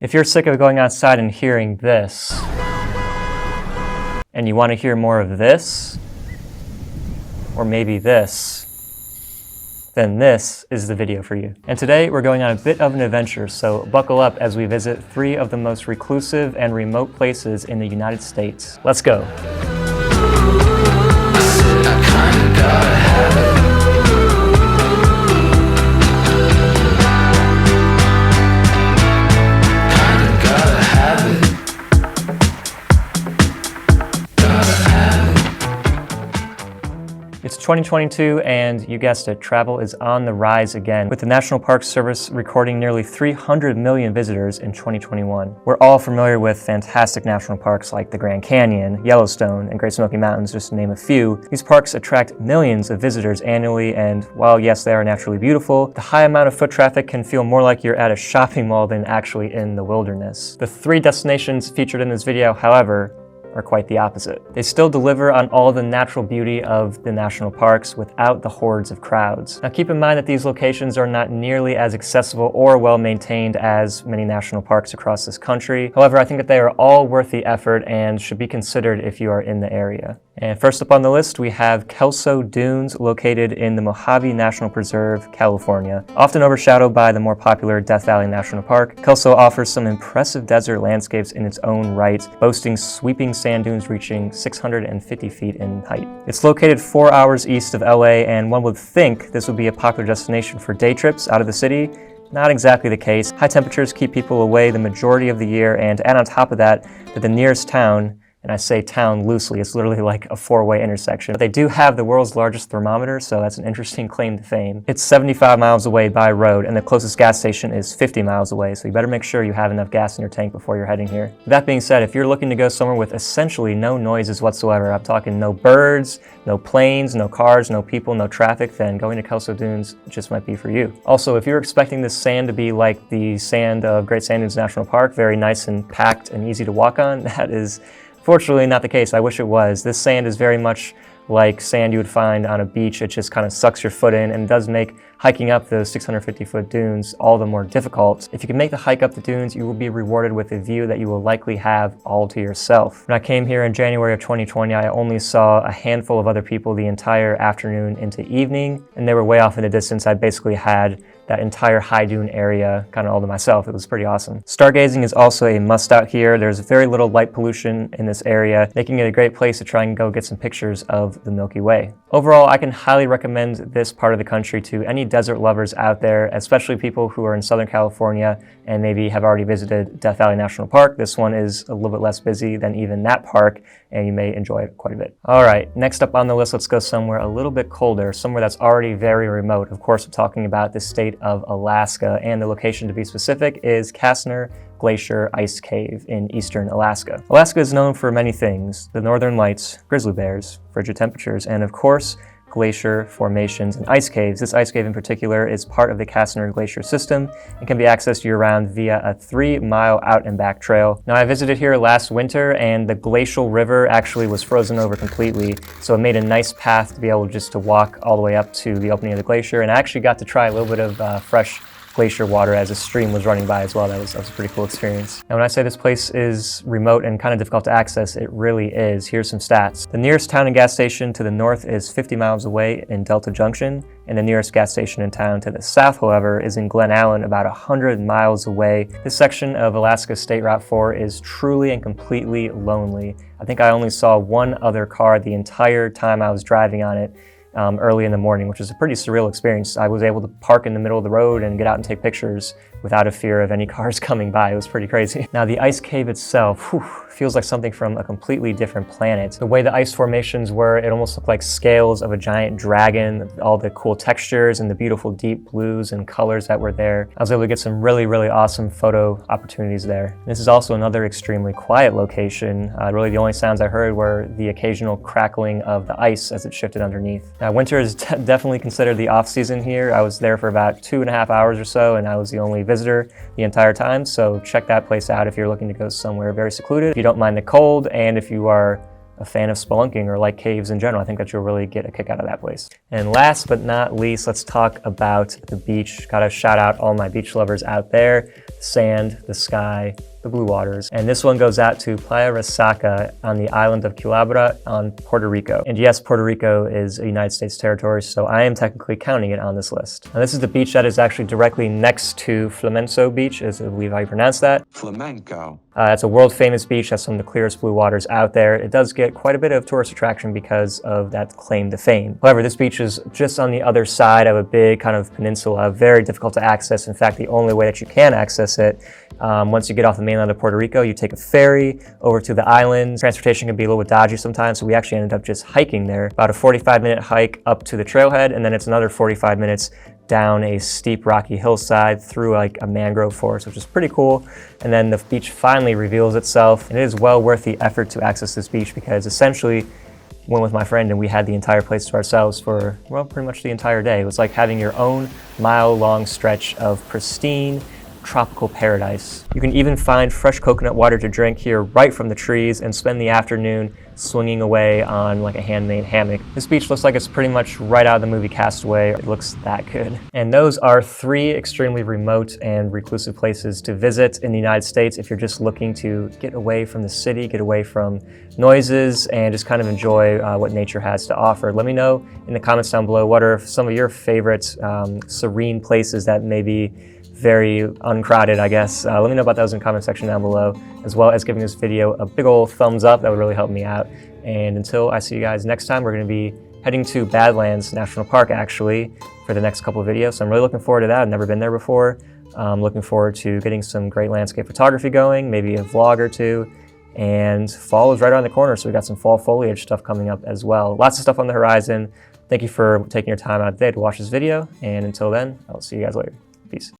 If you're sick of going outside and hearing this, and you want to hear more of this, or maybe this, then this is the video for you. And today we're going on a bit of an adventure, so buckle up as we visit 3 of the most reclusive and remote places in the United States. Let's go. It's 2022 and you guessed it, travel is on the rise again, with the National Park Service recording nearly 300 million visitors in 2021. We're all familiar with fantastic national parks like the Grand Canyon, Yellowstone, and Great Smoky Mountains, just to name a few. These parks attract millions of visitors annually, and while yes, they are naturally beautiful, the high amount of foot traffic can feel more like you're at a shopping mall than actually in the wilderness. The 3 destinations featured in this video, however, are quite the opposite. They still deliver on all the natural beauty of the national parks without the hordes of crowds. Now keep in mind that these locations are not nearly as accessible or well maintained as many national parks across this country. However, I think that they are all worth the effort and should be considered if you are in the area. And first up on the list, we have Kelso Dunes, located in the Mojave National Preserve, California. Often overshadowed by the more popular Death Valley National Park, Kelso offers some impressive desert landscapes in its own right, boasting sweeping sand dunes reaching 650 feet in height. It's located 4 hours east of LA, and one would think this would be a popular destination for day trips out of the city. Not exactly the case. High temperatures keep people away the majority of the year, and add on top of that the nearest town, and I say town loosely, it's literally like a 4-way intersection. But they do have the world's largest thermometer, so that's an interesting claim to fame. It's 75 miles away by road, and the closest gas station is 50 miles away, so you better make sure you have enough gas in your tank before you're heading here. That being said, if you're looking to go somewhere with essentially no noises whatsoever, I'm talking no birds, no planes, no cars, no people, no traffic, then going to Kelso Dunes just might be for you. Also, if you're expecting this sand to be like the sand of Great Sand Dunes National Park, very nice and packed and easy to walk on, that is fortunately not the case. I wish it was. This sand is very much like sand you would find on a beach. It just kind of sucks your foot in and does make hiking up those 650-foot dunes all the more difficult. If you can make the hike up the dunes, you will be rewarded with a view that you will likely have all to yourself. When I came here in January of 2020, I only saw a handful of other people the entire afternoon into evening, and they were way off in the distance. I basically had that entire high dune area kind of all to myself. It was pretty awesome. Stargazing is also a must out here. There's very little light pollution in this area, making it a great place to try and go get some pictures of the Milky Way. Overall, I can highly recommend this part of the country to any desert lovers out there, especially people who are in Southern California and maybe have already visited Death Valley National Park. This one is a little bit less busy than even that park, and you may enjoy it quite a bit. All right, next up on the list, let's go somewhere a little bit colder, somewhere that's already very remote. Of course, we're talking about the state of Alaska, and the location to be specific is Kastner Glacier Ice Cave in eastern Alaska. Alaska is known for many things: the northern lights, grizzly bears, frigid temperatures, and of course, glacier formations and ice caves. This ice cave in particular is part of the Kastner Glacier system and can be accessed year-round via a 3-mile out and back trail. Now, I visited here last winter and the glacial river actually was frozen over completely, so it made a nice path to be able just to walk all the way up to the opening of the glacier, and I actually got to try a little bit of fresh glacier water as a stream was running by as well. That was a pretty cool experience. Now, when I say this place is remote and kind of difficult to access, it really is. Here's some stats. The nearest town and gas station to the north is 50 miles away in Delta Junction, and the nearest gas station in town to the south, however, is in Glen Allen, about 100 miles away. This section of Alaska State Route 4 is truly and completely lonely. I think I only saw one other car the entire time I was driving on it, early in the morning, which is a pretty surreal experience. I was able to park in the middle of the road and get out and take pictures without a fear of any cars coming by. It was pretty crazy. Now, the ice cave itself, feels like something from a completely different planet. The way the ice formations were, it almost looked like scales of a giant dragon, all the cool textures and the beautiful deep blues and colors that were there. I was able to get some really, really awesome photo opportunities there. This is also another extremely quiet location. Really the only sounds I heard were the occasional crackling of the ice as it shifted underneath. Now, winter is definitely considered the off season here. I was there for about 2.5 hours or so, and I was the only visitor the entire time, so check that place out if you're looking to go somewhere very secluded, if you don't mind the cold, and if you are a fan of spelunking or like caves in general, I think that you'll really get a kick out of that place. And last but not least, let's talk about the beach. Gotta shout out all my beach lovers out there. The sand, the sky, the blue waters. And this one goes out to Playa Resaca on the island of Culebra on Puerto Rico. And yes, Puerto Rico is a United States territory, so I am technically counting it on this list. Now this is the beach that is actually directly next to Flamenco Beach, is I believe how you pronounce that. Flamenco. It's a world famous beach, has some of the clearest blue waters out there. It does get quite a bit of tourist attraction because of that claim to fame. However, this beach is just on the other side of a big kind of peninsula, very difficult to access. In fact, the only way that you can access it, once you get off the mainland of Puerto Rico, you take a ferry over to the island. Transportation can be a little bit dodgy sometimes, so we actually ended up just hiking there. About a 45-minute hike up to the trailhead, and then it's another 45 minutes down a steep rocky hillside through like a mangrove forest, which is pretty cool. And then the beach finally reveals itself, and it is well worth the effort to access this beach because essentially went with my friend and we had the entire place to ourselves for, well, pretty much the entire day. It was like having your own mile-long stretch of pristine tropical paradise. You can even find fresh coconut water to drink here right from the trees and spend the afternoon swinging away on like a handmade hammock. This beach looks like it's pretty much right out of the movie Castaway. It looks that good. And those are 3 extremely remote and reclusive places to visit in the United States if you're just looking to get away from the city, get away from noises, and just kind of enjoy what nature has to offer. Let me know in the comments down below, what are some of your favorite serene places that may be very uncrowded, I guess. Let me know about those in the comment section down below, as well as giving this video a big old thumbs up. That would really help me out. And until I see you guys next time, we're going to be heading to Badlands National Park actually for the next couple of videos. So I'm really looking forward to that. I've never been there before. I'm looking forward to getting some great landscape photography going, maybe a vlog or two. And fall is right around the corner, so we got some fall foliage stuff coming up as well. Lots of stuff on the horizon. Thank you for taking your time out today to watch this video. And until then, I'll see you guys later. Peace.